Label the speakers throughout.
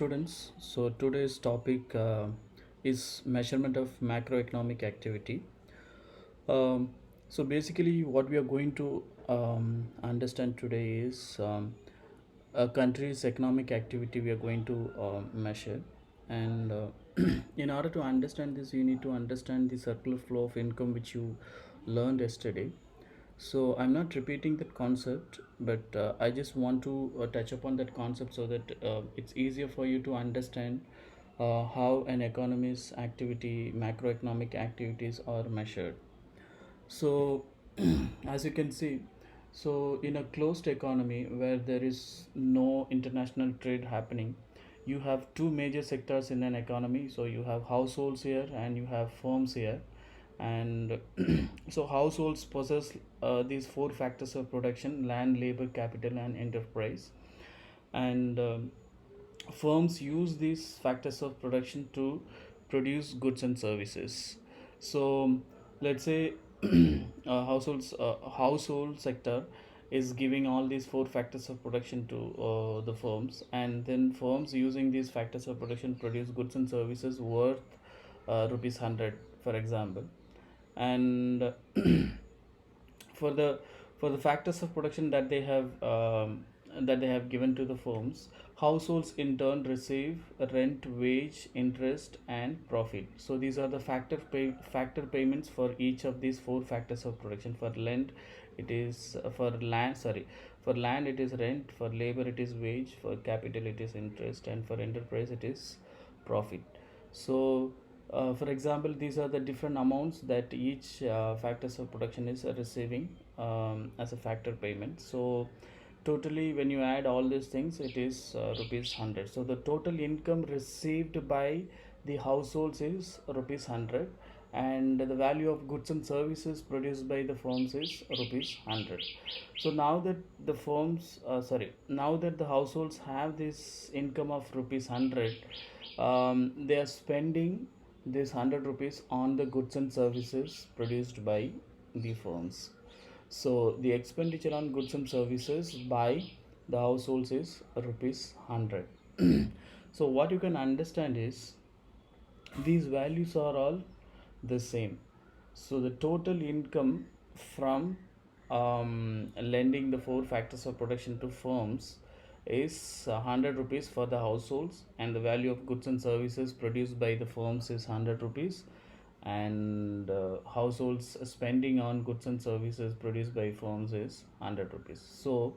Speaker 1: Students, so today's topic is measurement of macroeconomic activity. So basically, what we are going to understand today is a country's economic activity we are going to measure, and in order to understand this, you need to understand the circular flow of income which you learned yesterday. So I'm not repeating that concept, but I just want to touch upon that concept so that it's easier for you to understand how an economist's activity, macroeconomic activities are measured. So, as you can see, so in a closed economy where there is no international trade happening, you have two major sectors in an economy. So you have households here and you have firms here. And so households possess these four factors of production: land, labor, capital, and enterprise. And firms use these factors of production to produce goods and services. So let's say household sector is giving all these four factors of production to the firms, and then firms using these factors of production produce goods and services worth rupees 100, for example. And for the for the factors of production that they have given to the firms, households in turn receive rent, wage, interest, and profit. So these are the factor payments for each of these four factors of production. For land, it is for land it is rent, for labor it is wage, for capital it is interest, and for enterprise it is profit. So for example, these are the different amounts that each factors of production is receiving as a factor payment. So totally, when you add all these things, it is rupees 100. So the total income received by the households is rupees 100, and the value of goods and services produced by the firms is rupees 100. So now that now that the households have this income of rupees 100, they are spending this 100 rupees on the goods and services produced by the firms. So the expenditure on goods and services by the households is rupees 100. So what you can understand is these values are all the same. So the total income from lending the four factors of production to firms is 100 rupees for the households, and the value of goods and services produced by the firms is 100 rupees, and households spending on goods and services produced by firms is 100 rupees. So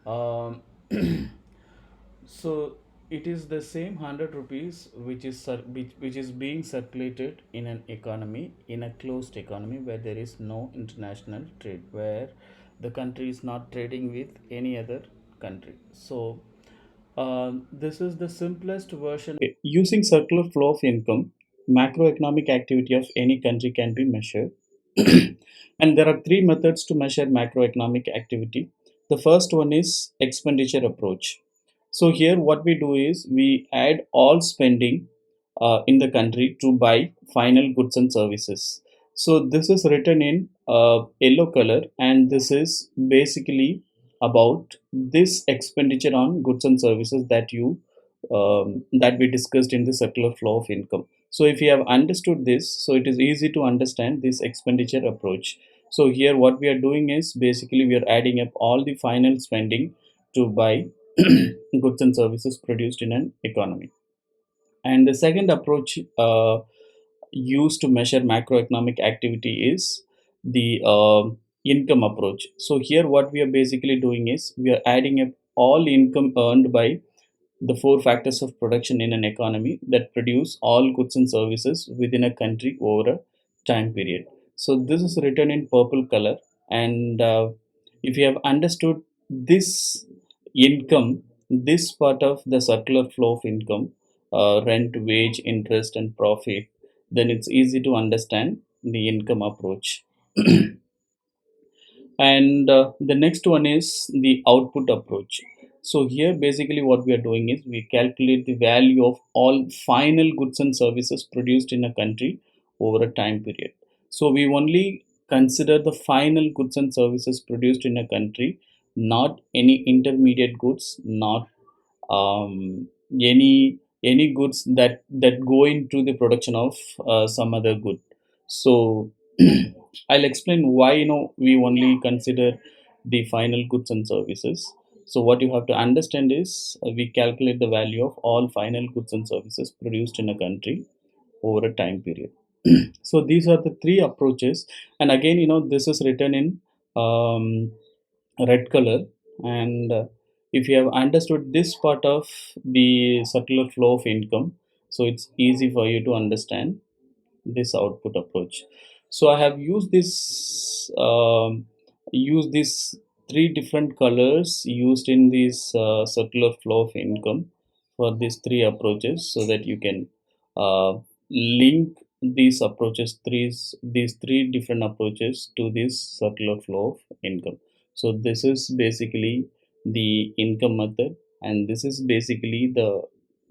Speaker 1: um, so it is the same 100 rupees which is being circulated in an economy, in a closed economy where there is no international trade, where the country is not trading with any other country. So this is the simplest version. Using circular flow of income, macroeconomic activity of any country can be measured. And there are three methods to measure macroeconomic activity. The first one is expenditure approach. So here what we do is we add all spending in the country to buy final goods and services. So this is written in yellow color, and this is basically about this expenditure on goods and services that we discussed in the circular flow of income. So if you have understood this, so it is easy to understand this expenditure approach. So here what we are doing is basically we are adding up all the final spending to buy goods and services produced in an economy. And the second approach used to measure macroeconomic activity is the income approach. So here what we are basically doing is we are adding up all income earned by the four factors of production in an economy that produce all goods and services within a country over a time period. So this is written in purple color, and if you have understood this income, this part of the circular flow of income, rent, wage, interest, and profit, then it's easy to understand the income approach. And the next one is the output approach. So here basically what we are doing is we calculate the value of all final goods and services produced in a country over a time period. So we only consider the final goods and services produced in a country, not any intermediate goods, not any goods that go into the production of some other good. So I'll explain why we only consider the final goods and services. So what you have to understand is, we calculate the value of all final goods and services produced in a country over a time period. So these are the three approaches, and again, this is written in um, red color. And if you have understood this part of the circular flow of income, so it's easy for you to understand this output approach. So I have used these three different colors used in this circular flow of income for these three approaches, so that you can uh, link these three different approaches to this circular flow of income. So this is basically the income method, and this is basically the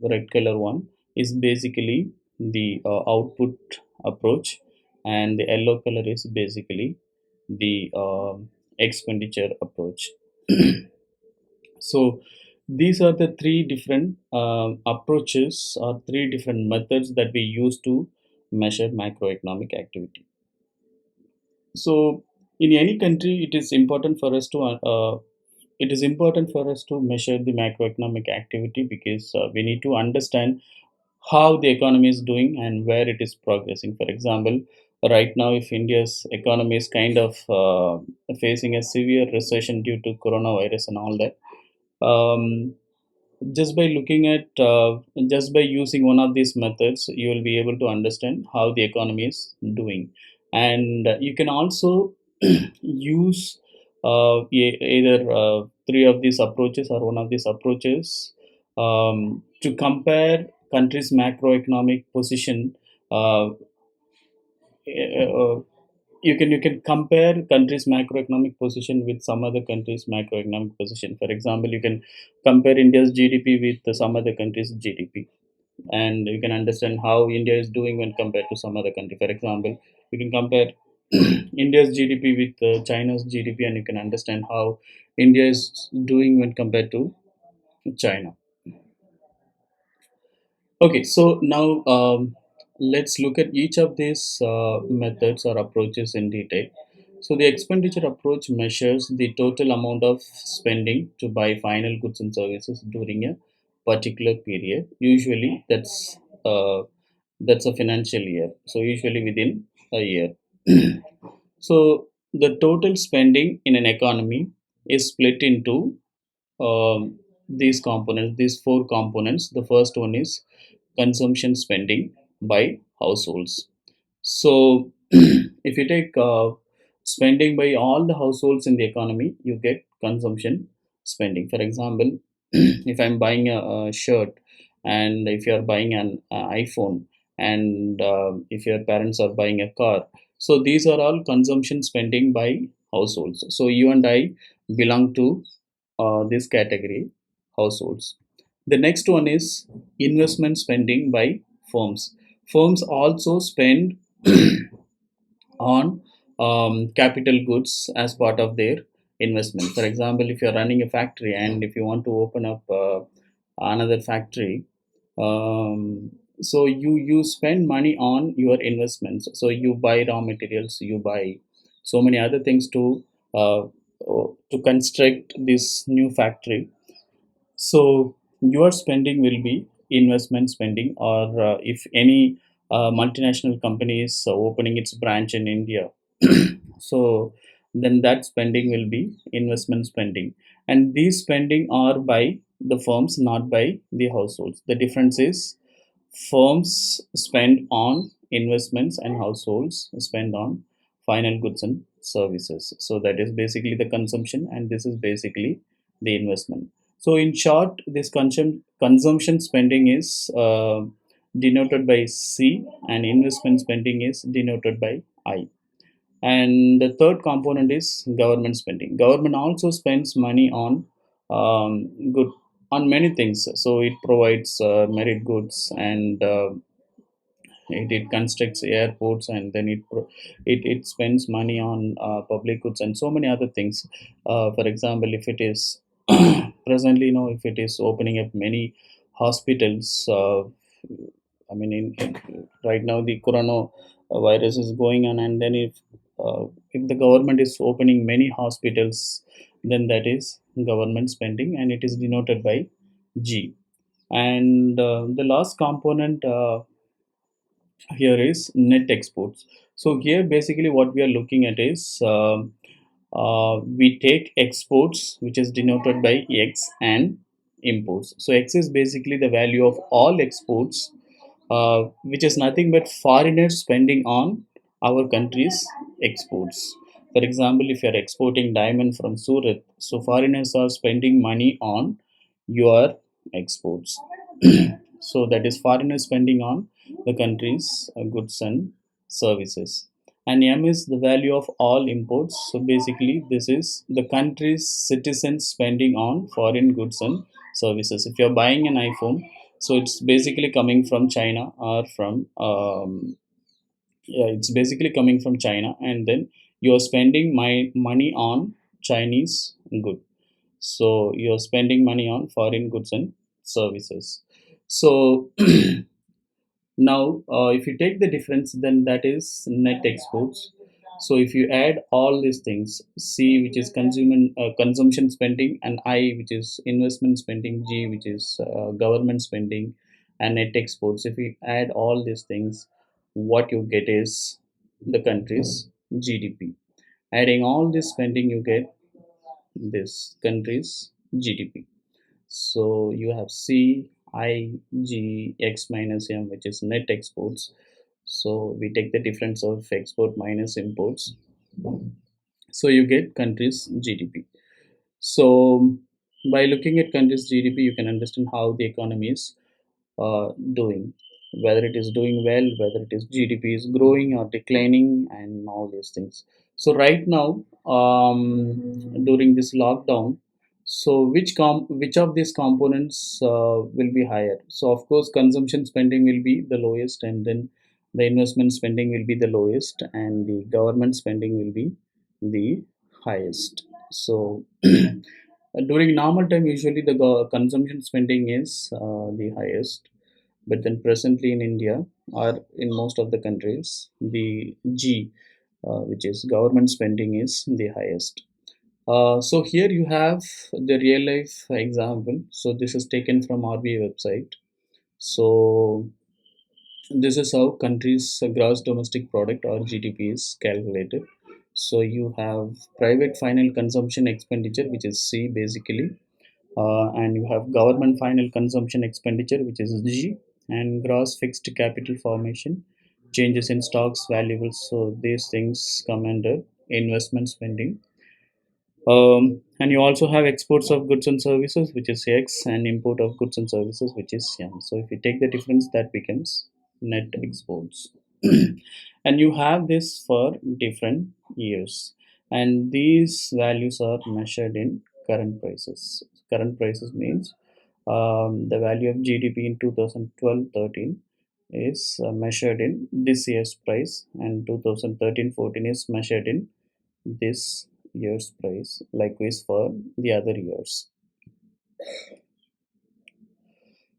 Speaker 1: red color one is basically the output approach, and the yellow color is basically the expenditure approach. So these are the three different approaches or three different methods that we use to measure macroeconomic activity. So in any country, it is important for us to measure the macroeconomic activity, because we need to understand how the economy is doing and where it is progressing. For example, right now, if India's economy is kind of facing a severe recession due to coronavirus and all that, um, just by looking at just by using one of these methods, you will be able to understand how the economy is doing. And you can also use either three of these approaches or one of these approaches to compare countries macroeconomic position. Uh, uh, you can compare countries macroeconomic position with some other countries macroeconomic position. For example, you can compare India's GDP with some other countries GDP, and you can understand how India is doing when compared to some other country. For example, you can compare India's GDP with China's GDP, and you can understand how India is doing when compared to China. Okay, so now let's look at each of these methods or approaches in detail. So the expenditure approach measures the total amount of spending to buy final goods and services during a particular period. Usually, that's a financial year. So usually within a year. So the total spending in an economy is split into these four components. The first one is consumption spending by households. So, if you take spending by all the households in the economy, you get consumption spending. For example, if I'm buying a shirt, and if you're buying an iPhone, and if your parents are buying a car, so these are all consumption spending by households. So you and I belong to this category, households. The next one is investment spending by firms. Firms also spend on capital goods as part of their investment. For example, if you're running a factory and if you want to open up another factory, so you spend money on your investments. So you buy raw materials, you buy so many other things to construct this new factory. So your spending will be investment spending, or if any multinational company is opening its branch in India, so then that spending will be investment spending. And these spending are by the firms, not by the households. The difference is firms spend on investments and households spend on final goods and services. So that is basically the consumption, and this is basically the investment. So in short, this consumption spending is denoted by C, and investment spending is denoted by I. And the third component is government spending. Government also spends money on good on many things. So it provides merit goods, and it constructs airports, and then it spends money on public goods and so many other things. For example, if it is presently, if it is opening up many hospitals. I mean, right now the corona virus is going on, and then if the government is opening many hospitals, then that is government spending, and it is denoted by G. And the last component here is net exports. So here basically what we are looking at is we take exports, which is denoted by X, and imports. So X is basically the value of all exports, which is nothing but foreigners spending on our country's exports. For example, if you are exporting diamond from Surat, so foreigners are spending money on your exports. So that is foreigners spending on the country's goods and services. And M is the value of all imports. So basically, this is the country's citizens spending on foreign goods and services. If you're buying an iPhone, so it's basically coming from China or from yeah, it's basically coming from China, and then you're spending my money on Chinese good. So you're spending money on foreign goods and services. So now, if you take the difference, then that is net exports. So if you add all these things, C, which is consumption spending, and I, which is investment spending, G, which is government spending, and net exports. If you add all these things, what you get is the country's GDP. Adding all this spending, you get this country's GDP. So you have C, I, G, X minus M, which is net exports. So we take the difference of export minus imports. So you get country's GDP. So by looking at country's GDP, you can understand how the economy is doing, whether it is doing well, whether it is GDP is growing or declining, and all these things. So right now, during this lockdown, so which of these components will be higher? So of course, consumption spending will be the lowest, and then the investment spending will be the lowest, and the government spending will be the highest. So during normal time, usually the consumption spending is the highest, but then presently in India or in most of the countries, the G, which is government spending, is the highest. So here you have the real life example. So this is taken from RBI website. So this is how country's gross domestic product or GDP is calculated. So you have private final consumption expenditure, which is C basically, and you have government final consumption expenditure, which is G, and gross fixed capital formation, changes in stocks valuables. So these things come under investment spending. And you also have exports of goods and services, which is X, and import of goods and services, which is M. So if you take the difference, that becomes net exports. And you have this for different years, and these values are measured in current prices. Current prices means the value of GDP in 2012-13 is measured in this year's price, and 2013-14 is measured in this year's price, likewise for the other years.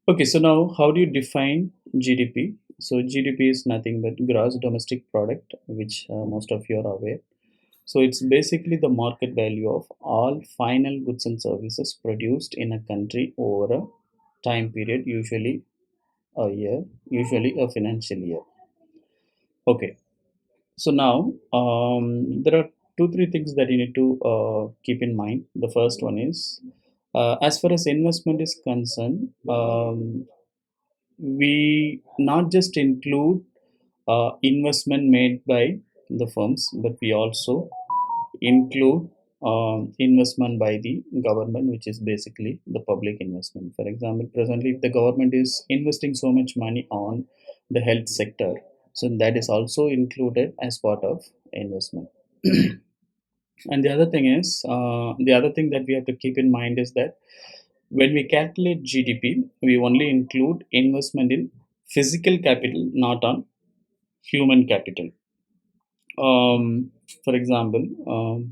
Speaker 1: Okay, so now how do you define GDP? So GDP is nothing but gross domestic product, which most of you are aware. So it's basically the market value of all final goods and services produced in a country over a time period, usually a year, usually a financial year. Okay, so now there are two, three things that you need to keep in mind. The first one is, as far as investment is concerned, we not just include investment made by the firms, but we also include investment by the government, which is basically the public investment. For example, presently, if the government is investing so much money on the health sector, so that is also included as part of investment. And the other thing is, the other thing that we have to keep in mind is that when we calculate GDP, we only include investment in physical capital, not on human capital. For example,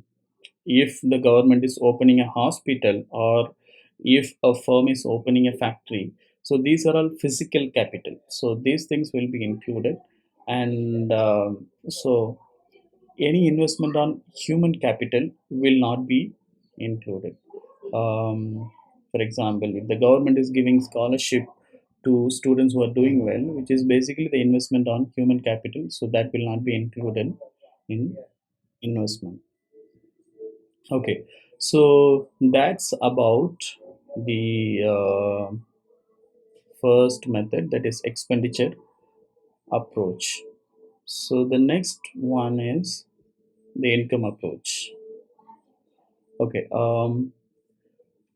Speaker 1: if the government is opening a hospital, or if a firm is opening a factory, So these are all physical capital. So these things will be included, and so any investment on human capital will not be included. For example, if the government is giving scholarship to students who are doing well, which is basically the investment on human capital, so that will not be included in investment. Okay, so that's about the first method, that is expenditure approach. So the next one is the income approach. Okay,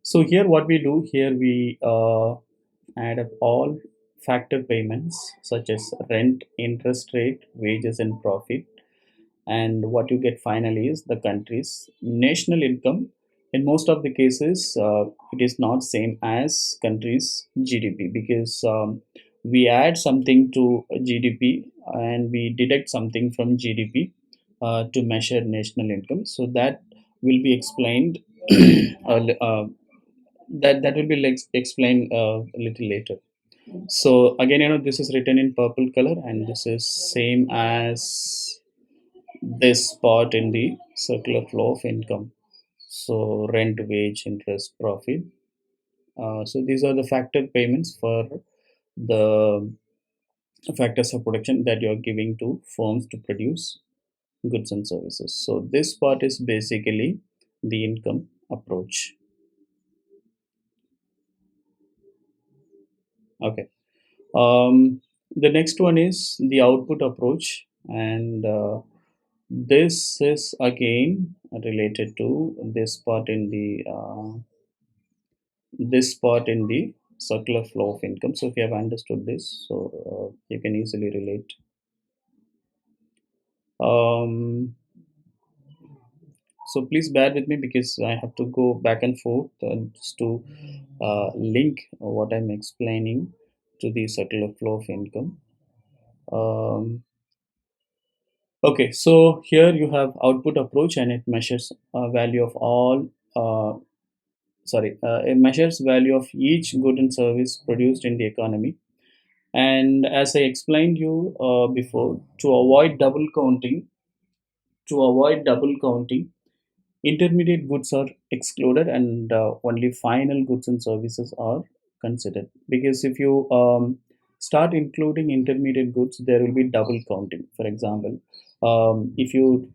Speaker 1: so here what we do here, we add up all factor payments such as rent, interest rate, wages, and profit, and what you get finally is the country's national income. In most of the cases, it is not same as country's GDP, because we add something to GDP and we deduct something from GDP to measure national income. So that will be explained. That will be explained a little later. So again, this is written in purple color, and this is same as this part in the circular flow of income. So rent, wage, interest, profit. So these are the factor payments for the factors of production that you are giving to firms to produce goods and services. So this part is basically the income approach. Okay. The next one is the output approach, and this is again related to this part in the circular flow of income. So if you have understood this, so you can easily relate. Um, so please bear with me because I have to go back and forth just to link what I'm explaining to the circular flow of income. Um, okay, so here you have output approach, and it measures value of all. It measures value of each good and service produced in the economy. And as I explained you before, to avoid double counting, intermediate goods are excluded, and only final goods and services are considered. Because if you start including intermediate goods, there will be double counting. For example, if you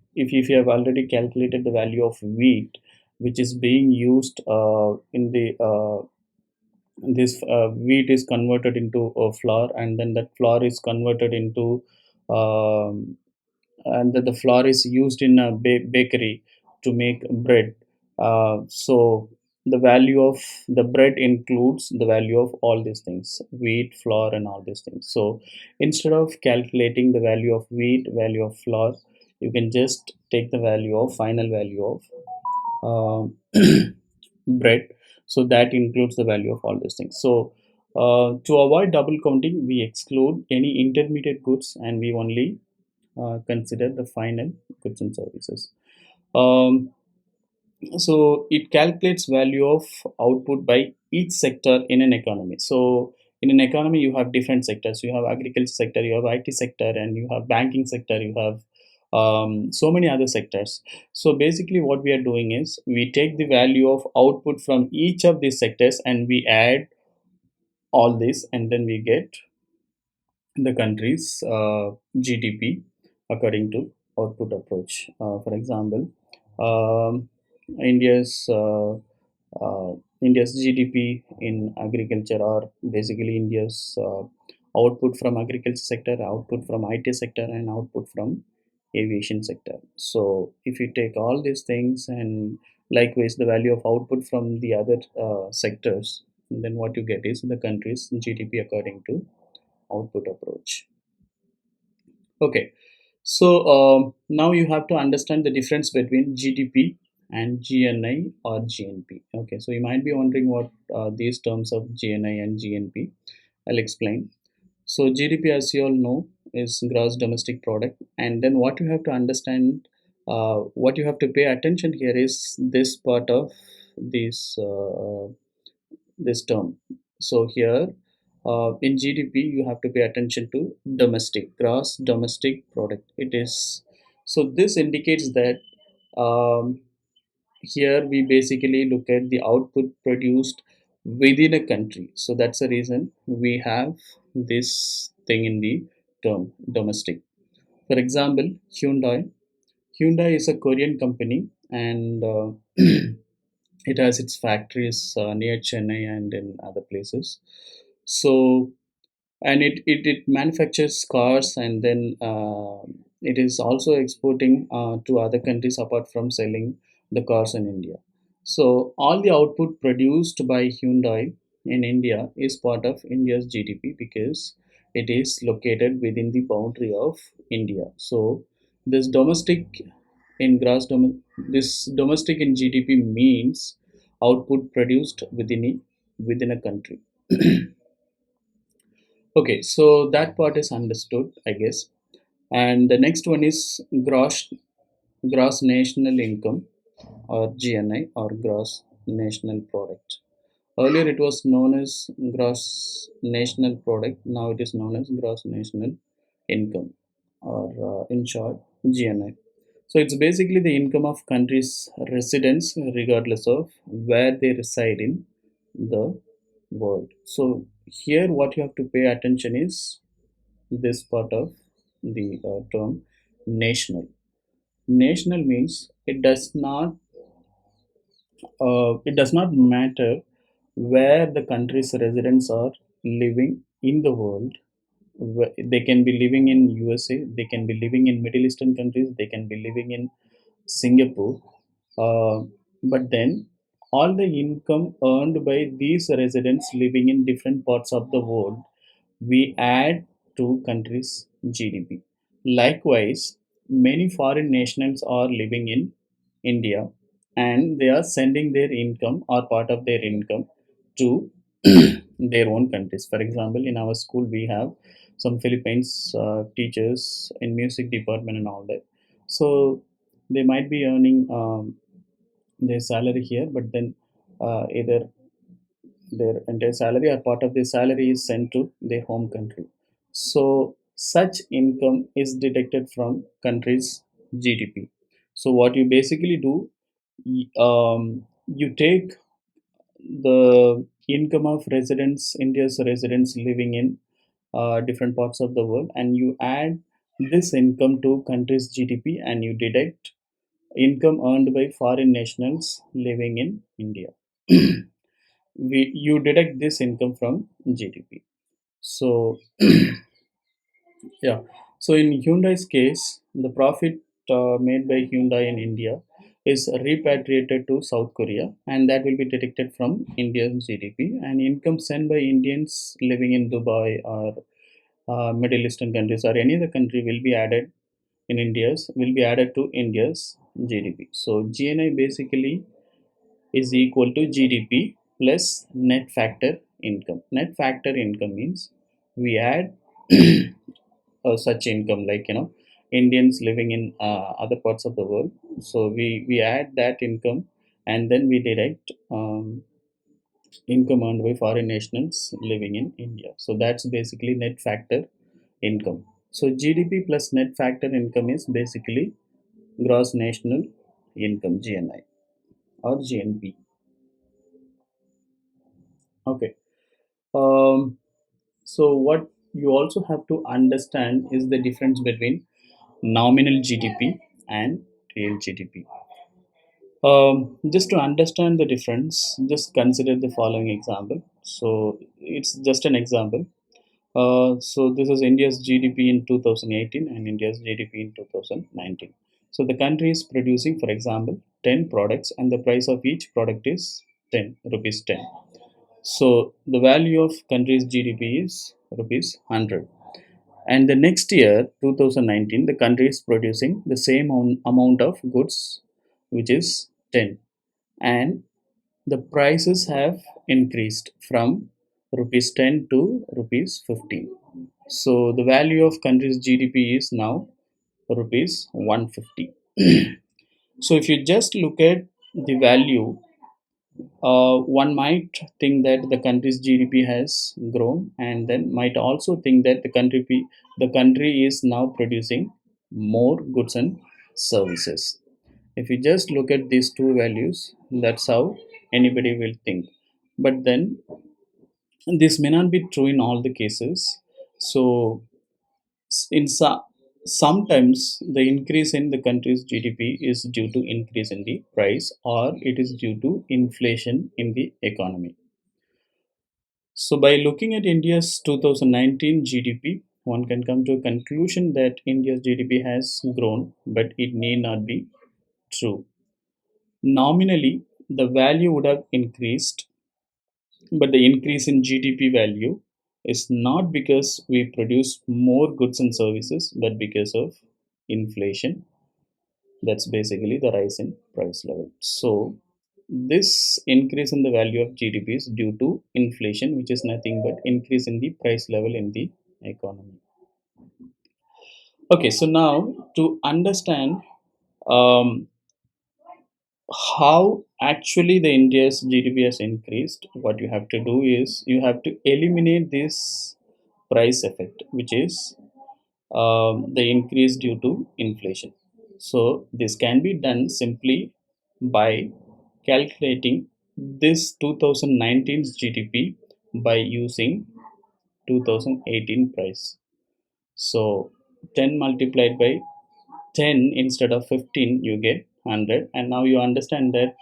Speaker 1: have already calculated the value of wheat, which is being used in the this wheat is converted into flour, and then that flour is converted into and that the flour is used in a bakery to make bread. So the value of the bread includes the value of all these things, wheat, flour, and all these things. So instead of calculating the value of wheat, value of flour, you can just take the value of final value of bread. So that includes the value of all these things. So to avoid double counting, we exclude any intermediate goods, and we only consider the final goods and services. um, so it calculates value of output by each sector in an economy. So in an economy you have different sectors. You have agriculture sector, you have IT sector, and you have banking sector, you have so many other sectors. So basically what we are doing is we take the value of output from each of these sectors and we add all this, and then we get the country's GDP according to output approach. For example, um, India's uh, India's GDP in agriculture, or basically India's output from agriculture sector, output from IT sector, and output from aviation sector. So if you take all these things and likewise the value of output from the other sectors, then what you get is the country's GDP according to output approach. Okay, so now you have to understand the difference between GDP and GNI or GNP. Okay, so you might be wondering what these terms of GNI and GNP. I'll explain. So GDP, as you all know, is gross domestic product, and then what you have to understand, what you have to pay attention here is this part of this this term. So here. In GDP, you have to pay attention to domestic, gross domestic product. It is so this indicates that um, here we basically look at the output produced within a country. So that's the reason we have this thing in the term domestic. For example, Hyundai. Hyundai is a Korean company, and it has its factories near Chennai and in other places. So and it manufactures cars, and then it is also exporting to other countries apart from selling the cars in India. So all the output produced by Hyundai in India is part of India's GDP because it is located within the boundary of India. So this domestic in this domestic in GDP means output produced within a country. Okay, so that part is understood, I guess. And the next one is gross national income, or GNI, or gross national product. Earlier it was known as gross national product. Now it is known as gross national income, or in short, GNI. So it's basically the income of countries' residents, regardless of where they reside in the world. So here, what you have to pay attention is this part of the term national. National means it does not matter where the country's residents are living in the world. They can be living in USA, they can be living in Middle Eastern countries, they can be living in Singapore, uh, but then all the income earned by these residents living in different parts of the world, we add to countries' GDP. Likewise, many foreign nationals are living in India, and they are sending their income or part of their income to their own countries. For example, in our school, we have some Philippines teachers in music department and all that. So they might be earning their salary here, but then either their entire salary or part of their salary is sent to their home country. So such income is deducted from country's GDP. So what you basically do, you take the income of residents, India's residents living in different parts of the world, and you add this income to country's GDP, and you deduct income earned by foreign nationals living in India. You deduct this income from GDP. So yeah, so in Hyundai's case, the profit made by Hyundai in India is repatriated to South Korea, and that will be deducted from India's GDP. And income sent by Indians living in Dubai or Middle Eastern countries or any other country will be added to India's GDP. So GNI basically is equal to GDP plus net factor income. Net factor income means we add such income, like Indians living in other parts of the world. So we add that income, and then we deduct income earned by foreign nationals living in India. So that's basically net factor income. So GDP plus net factor income is basically gross national income, GNI or GNP. Okay. Um, so what you also have to understand is the difference between nominal GDP and real GDP. Just to understand the difference, just consider the following example. So it's just an example. So this is India's GDP in 2018 and India's GDP in 2019. So the country is producing, for example, 10 products, and the price of each product is 10 rupees 10. So the value of country's GDP is rupees 100. And the next year, 2019, the country is producing the same amount of goods, which is 10. And the prices have increased from rupees 10 to rupees 15. So the value of country's GDP is now rupees 150. So if you just look at the value One might think that the country's GDP has grown, and then might also think that the country is now producing more goods and services. If you just look at these two values, that's how anybody will think. But then this may not be true in all the cases. So sometimes the increase in the country's GDP is due to increase in the price, or it is due to inflation in the economy. So by looking at India's 2019 GDP, one can come to a conclusion that India's GDP has grown, but it need not be true. Nominally, the value would have increased, but the increase in GDP value is not because we produce more goods and services, but because of inflation. That's basically the rise in price level. So, this increase in the value of GDP is due to inflation, which is nothing but increase in the price level in the economy. Okay, so now to understand um, how actually the India's GDP has increased, what you have to do is you have to eliminate this price effect, which is the increase due to inflation. So this can be done simply by calculating this 2019's GDP by using 2018 price. So 10 multiplied by 10 instead of 15, you get 100. And now you understand that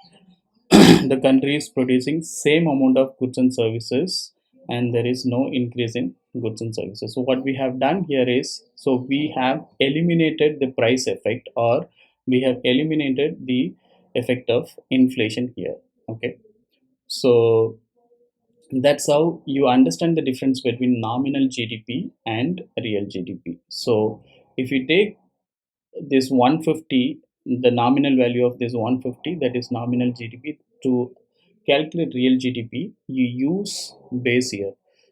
Speaker 1: the country is producing same amount of goods and services, and there is no increase in goods and services. So what we have done here is, so we have eliminated the price effect, or we have eliminated the effect of inflation here. Okay, so that's how you understand the difference between nominal GDP and real GDP. So if you take this 150, the nominal value of this 150, that is nominal GDP, to calculate real GDP, you use base year.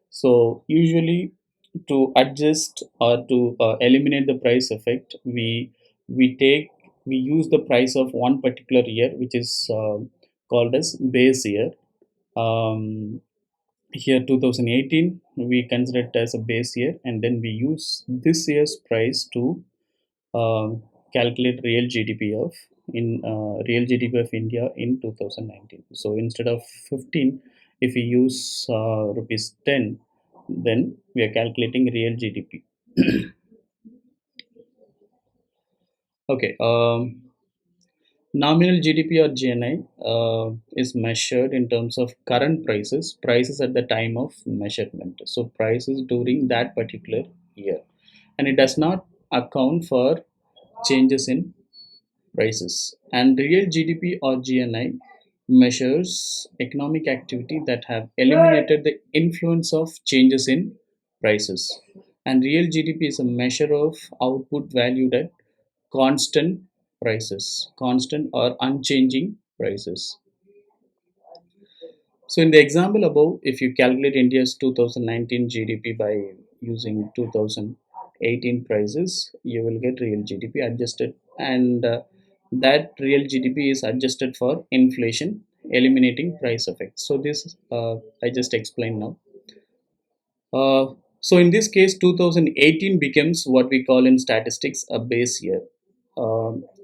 Speaker 1: So usually to adjust or to eliminate the price effect, we use the price of one particular year, which is called as base year. Um, Here 2018 we consider it as a base year, and then we use this year's price to calculate real GDP of India in 2019. So instead of 15, if we use rupees 10, then we are calculating real GDP. Okay. Nominal GDP or GNI is measured in terms of current prices at the time of measurement. So prices during that particular year, and it does not account for changes in prices. And real GDP or GNI measures economic activity that have eliminated the influence of changes in prices. And real GDP is a measure of output valued at constant prices, constant or unchanging prices. So in the example above, if you calculate India's 2019 GDP by using 2018 prices, you will get real GDP adjusted, and that real GDP is adjusted for inflation, eliminating price effects. So this I just explained now. So in this case, 2018 becomes what we call in statistics a base year.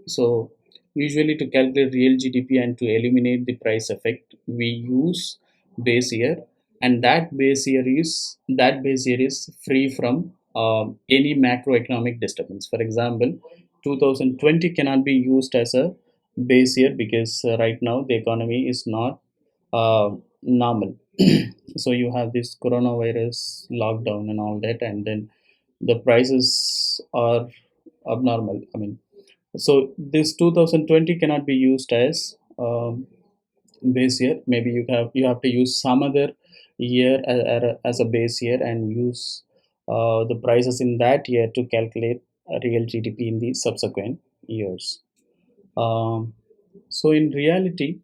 Speaker 1: So usually to calculate real GDP and to eliminate the price effect, we use base year, and that base year is free from any macroeconomic disturbance. For example, 2020 cannot be used as a base year because right now the economy is not normal. So you have this coronavirus lockdown and all that, and then the prices are abnormal. I mean, so this 2020 cannot be used as base year. Maybe you have to use some other year as a base year, and use the prices in that year to calculate a real GDP in the subsequent years. um, so in reality,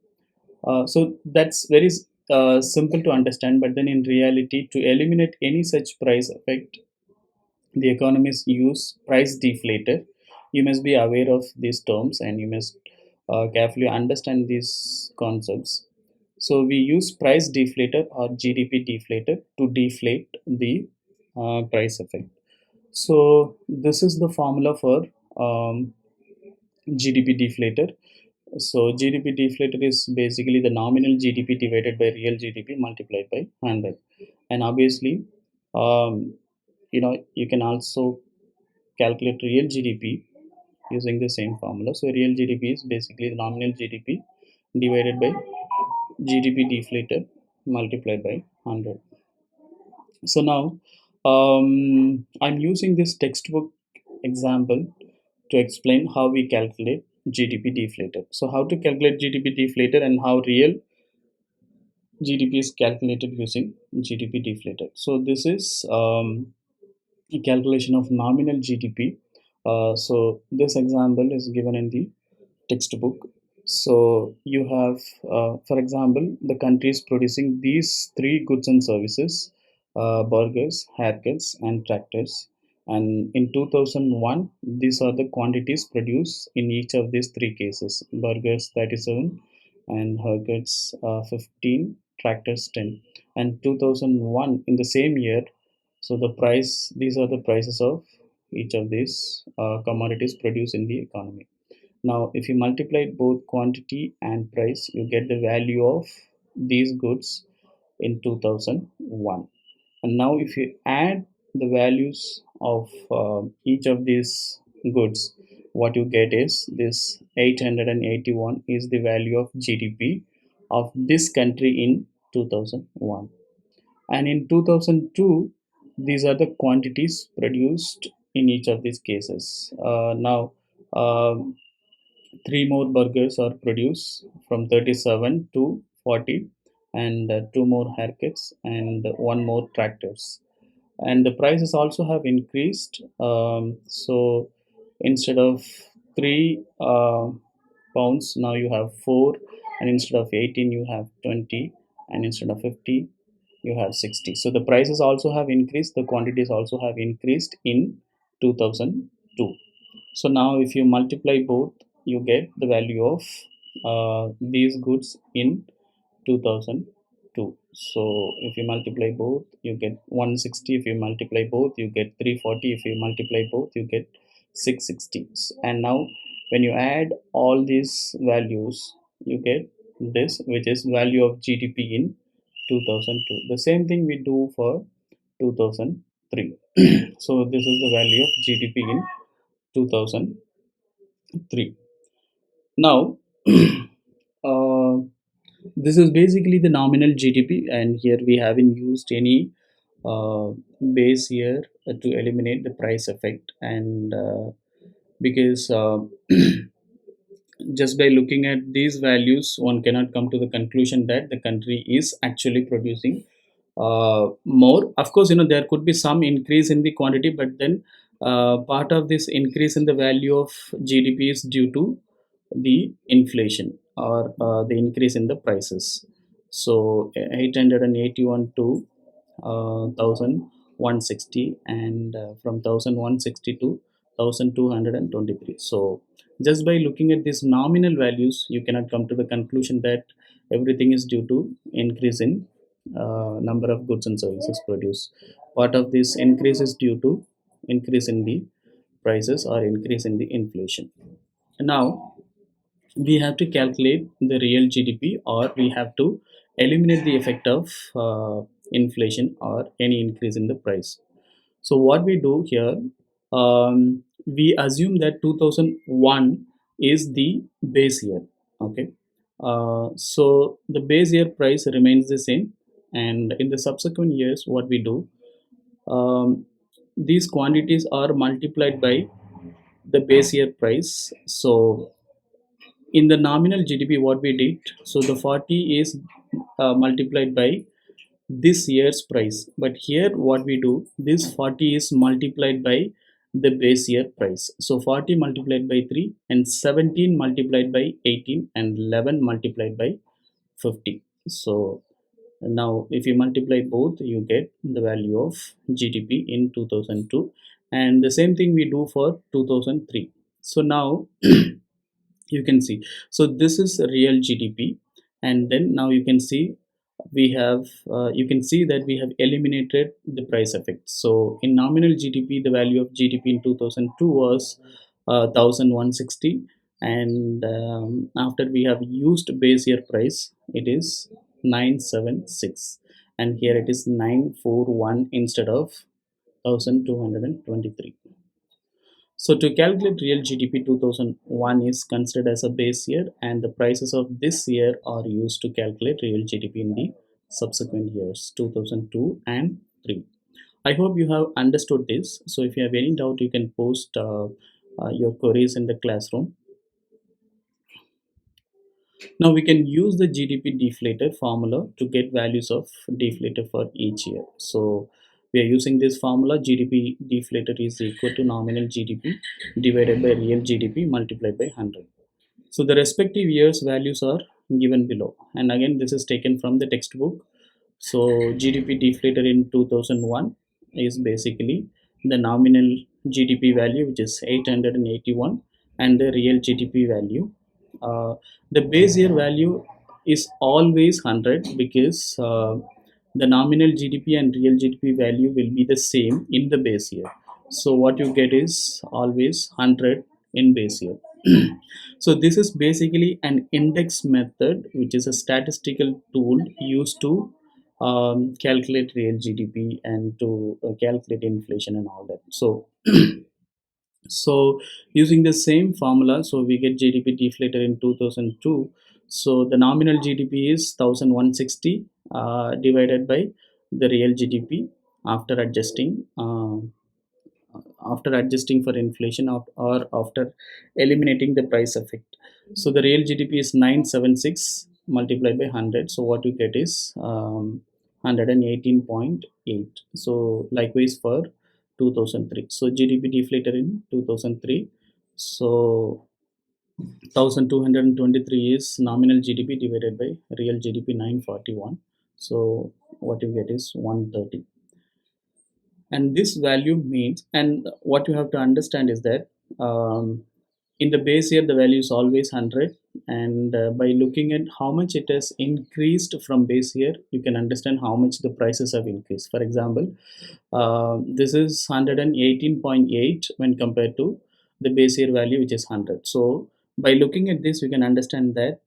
Speaker 1: so that's very simple to understand, but then in reality, to eliminate any such price effect, the economists use price deflator. You must be aware of these terms, and you must carefully understand these concepts. So we use price deflator or GDP deflator to deflate the price effect. So this is the formula for um, GDP deflator. So GDP deflator is basically the nominal GDP divided by real GDP multiplied by 100. And obviously, um, you can also calculate real GDP using the same formula. So real GDP is basically the nominal GDP divided by GDP deflated multiplied by 100. So now I'm using this textbook example to explain how we calculate GDP deflator. So how to calculate GDP deflator and how real GDP is calculated using GDP deflator. So this is a calculation of nominal GDP. So this example is given in the textbook. So you have, for example, the country is producing these three goods and services: burgers, haircuts, and tractors. And in 2001, these are the quantities produced in each of these three cases: burgers 37, and haircuts 15, tractors 10. And 2001, in the same year, so the price, these are the prices of each of these commodities produced in the economy. Now, if you multiply both quantity and price, you get the value of these goods in 2001. And now, if you add the values of each of these goods, what you get is this 881 is the value of GDP of this country in 2001. And in 2002, these are the quantities produced in each of these cases. Now, um three more burgers are produced from 37 to 40, and two more haircuts and one more tractors. And the prices also have increased. So instead of 3 pounds, now you have 4, and instead of 18, you have 20, and instead of 50, you have 60. So the prices also have increased, the quantities also have increased in 2002. So now if you multiply both, you get the value of these goods in 2002. So if you multiply both, you get 160. If you multiply both, you get 340. If you multiply both, you get 660. And now when you add all these values, you get this, which is value of GDP in 2002. The same thing we do for 2003. So this is the value of GDP in 2003. Now, uh, this is basically the nominal GDP, and here we haven't used any base year to eliminate the price effect. And because just by looking at these values, one cannot come to the conclusion that the country is actually producing more. Of course, there could be some increase in the quantity, but then part of this increase in the value of GDP is due to the inflation or the increase in the prices. So 881 to 1160, and from 1160 to 1223. So just by looking at these nominal values, you cannot come to the conclusion that everything is due to increase in number of goods and services produced. Part of this increase is due to increase in the prices or increase in the inflation. Now we have to calculate the real GDP, or we have to eliminate the effect of inflation or any increase in the price. So what we do here, we assume that 2001 is the base year. Okay, so the base year price remains the same, and in the subsequent years, what we do, um, these quantities are multiplied by the base year price. So in the nominal GDP, what we did, so the 40 is multiplied by this year's price, but here what we do, this 40 is multiplied by the base year price. So 40 multiplied by 3, and 17 multiplied by 18, and 11 multiplied by 50. So now if you multiply both, you get the value of GDP in 2002, and the same thing we do for 2003. So now you can see, so this is real GDP, And then now you can see you can see that we have eliminated the price effect. So in nominal GDP, the value of GDP in 2002 was 1160, and after we have used base year price, it is 976, and here it is 941 instead of 1223. So to calculate real GDP, 2001 is considered as a base year, and the prices of this year are used to calculate real GDP in the subsequent years 2002 and 3. I hope you have understood this. So if you have any doubt, you can post your queries in the classroom. Now we can use the GDP deflator formula to get values of deflator for each year. So we are using this formula. GDP deflator is equal to nominal GDP divided by real GDP multiplied by 100. So the respective years values are given below. And again, this is taken from the textbook. So GDP deflator in 2001 is basically the nominal GDP value, which is 881, and the real GDP value. The base year value is always 100 because the nominal GDP and real GDP value will be the same in the base year. So what you get is always 100 in base year. So this is basically an index method, which is a statistical tool used to calculate real GDP and to calculate inflation and all that. So so using the same formula, so we get GDP deflator in 2002. So the nominal GDP is 1160 divided by the real GDP after adjusting for inflation or after eliminating the price effect. So the real GDP is 976 multiplied by 100. So what you get is 118.8. So likewise for 2003. So GDP deflator in 2003. So 1223 is nominal GDP divided by real GDP 941. So what you get is 130. And this value means, and what you have to understand is that in the base year the value is always 100, and by looking at how much it has increased from base year, you can understand how much the prices have increased. For example, this is 118.8 when compared to the base year value, which is 100. So by looking at this, we can understand that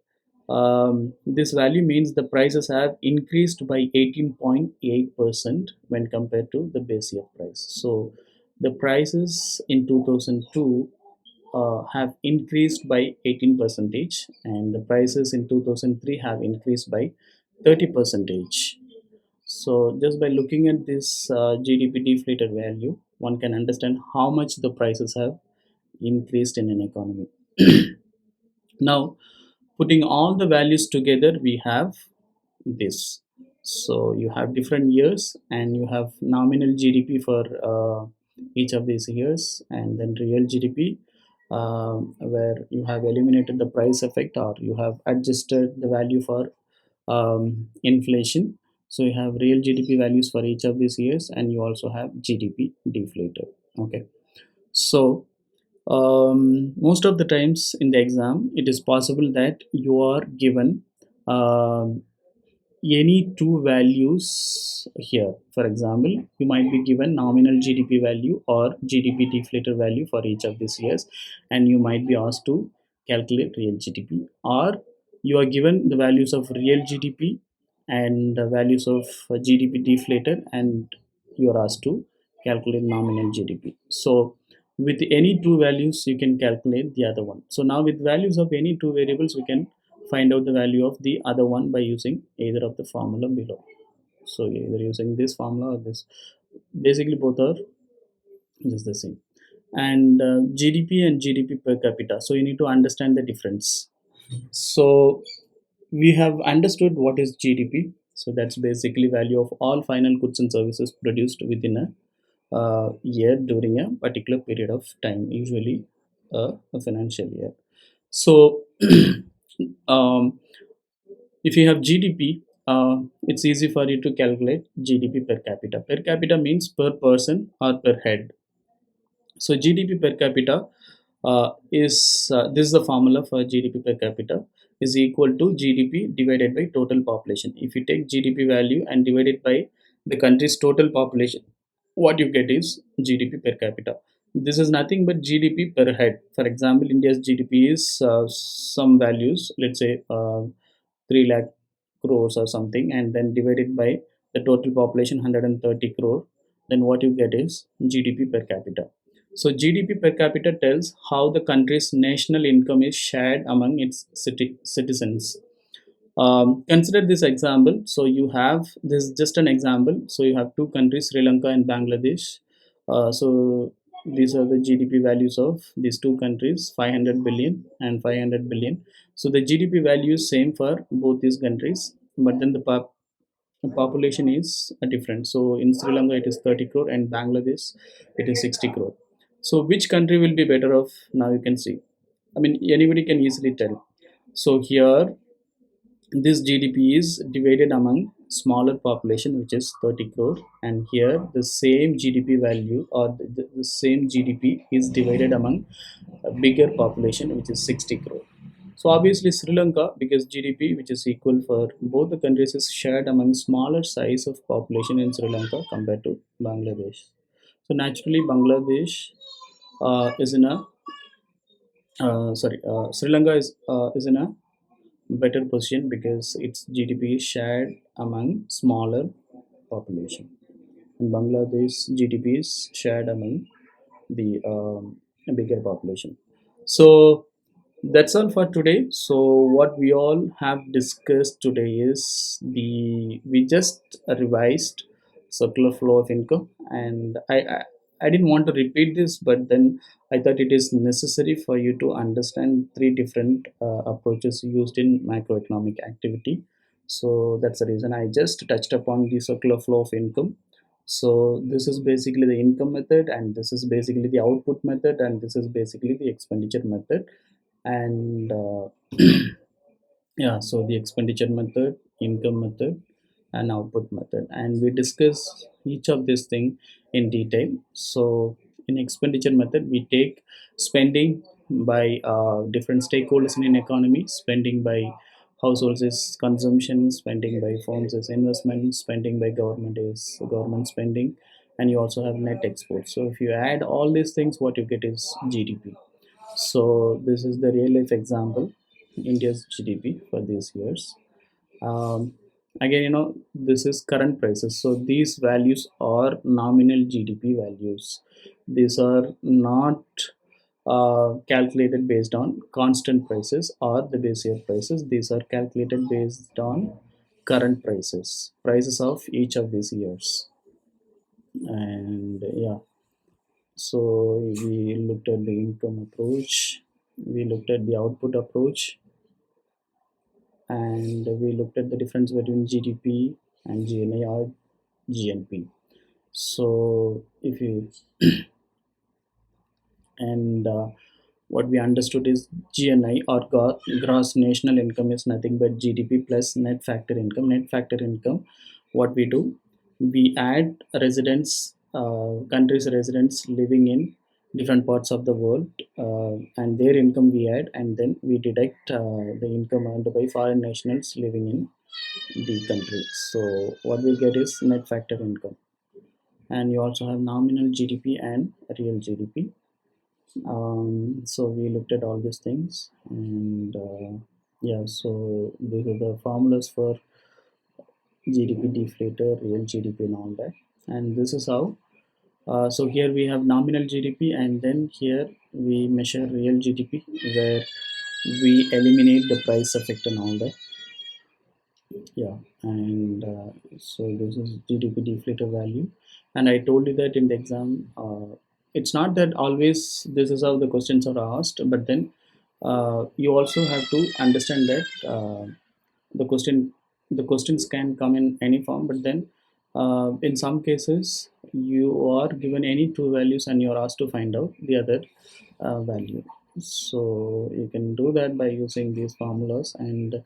Speaker 1: this value means the prices have increased by 18.8% when compared to the base year price. So the prices in 2002 have increased by 18 percentage, and the prices in 2003 have increased by 30 percentage. So just by looking at this GDP deflated value, one can understand how much the prices have increased in an economy. Now, putting all the values together, we have this. So you have different years, and you have nominal GDP for each of these years, and then real GDP, where you have eliminated the price effect or you have adjusted the value for inflation. So you have real GDP values for each of these years, and you also have GDP deflator. Okay. So most of the times in the exam, it is possible that you are given um, any two values here. For example, you might be given nominal GDP value or GDP deflator value for each of these years, and you might be asked to calculate real GDP, or you are given the values of real GDP and the values of GDP deflator, and you are asked to calculate nominal GDP. So with any two values, you can calculate the other one. So now with values of any two variables, we can find out the value of the other one by using either of the formula below. So either using this formula or this. Basically both are just the same. And GDP and GDP per capita, so you need to understand the difference. So we have understood what is GDP. So that's basically value of all final goods and services produced within a year during a particular period of time, usually a financial year. So um, if you have GDP, it's easy for you to calculate GDP per capita. Per capita means per person or per head. So GDP per capita is this is the formula for GDP per capita. is equal to GDP divided by total population. If you take GDP value and divide it by the country's total population, what you get is GDP per capita. This is nothing but GDP per head. For example, India's GDP is some values, let's say 3 lakh crores or something, and then divided by the total population 130 crore, then what you get is GDP per capita. So GDP per capita tells how the country's national income is shared among its citizens. Consider this example. So you have this is just an example. So you have two countries, Sri Lanka and Bangladesh. So these are the GDP values of these two countries, 500 billion and 500 billion. So the GDP value is same for both these countries, but then the population is different. So in Sri Lanka it is 30 crore and Bangladesh it is 60 crore. So which country will be better off? Now you can see. I mean, anybody can easily tell. So here this GDP is divided among smaller population, which is 30 crore, and here the same GDP value or the same GDP is divided among a bigger population, which is 60 crore. So obviously Sri Lanka, because GDP, which is equal for both the countries, is shared among smaller size of population in Sri Lanka compared to Bangladesh. So naturally, Bangladesh is in a Sri Lanka is in a better position because its GDP is shared among smaller population, and Bangladesh GDP is shared among the bigger population. So that's all for today. So what we all have discussed today is the we just revised circular flow of income, and I didn't want to repeat this, but then I thought it is necessary for you to understand three different approaches used in macroeconomic activity. So that's the reason I just touched upon the circular flow of income. So this is basically the income method, and this is basically the output method, and this is basically the expenditure method. And yeah, so the expenditure method, income method, and output method, and we discuss each of these thing in detail. So in expenditure method we take spending by different stakeholders in an economy. Spending by households is consumption, spending by firms is investment, spending by government is government spending, and you also have net export. So if you add all these things, what you get is GDP. So this is the real life example, India's GDP for these years. Um, Again, this is current prices. So these values are nominal GDP values. These are not calculated based on constant prices or the base year prices. These are calculated based on current prices of each of these years. And yeah, so we looked at the income approach, we looked at the output approach, and we looked at the difference between GDP and GNI or GNP. So if you and what we understood is GNI or gross national income is nothing but GDP plus net factor income. Net factor income, what we do, we add residents, countries residents living in different parts of the world, and their income we add, and then we deduct the income earned by foreign nationals living in the country. So what we get is net factor income, and you also have nominal GDP and real GDP. So we looked at all these things, and yeah, so these are the formulas for GDP deflator, real GDP, and all that. And this is how. So here we have nominal GDP, and then here we measure real GDP, where we eliminate the price effect and all that. Yeah, and so this is GDP deflator value, and I told you that in the exam, it's not that always this is how the questions are asked, but then you also have to understand that the questions can come in any form, but then in some cases you are given any two values and you are asked to find out the other value. So you can do that by using these formulas. And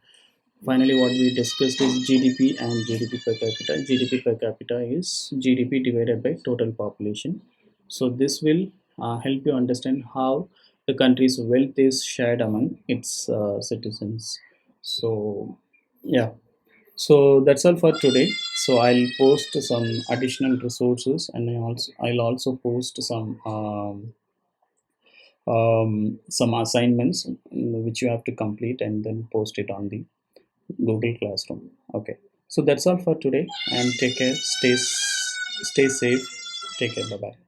Speaker 1: finally, what we discussed is GDP and GDP per capita. GDP per capita is GDP divided by total population. So this will help you understand how the country's wealth is shared among its citizens. So yeah, so that's all for today. So I'll post some additional resources, and I'll also post some assignments which you have to complete and then post it on the Google Classroom. Okay. So that's all for today, and take care. Stay safe. Take care. Bye bye.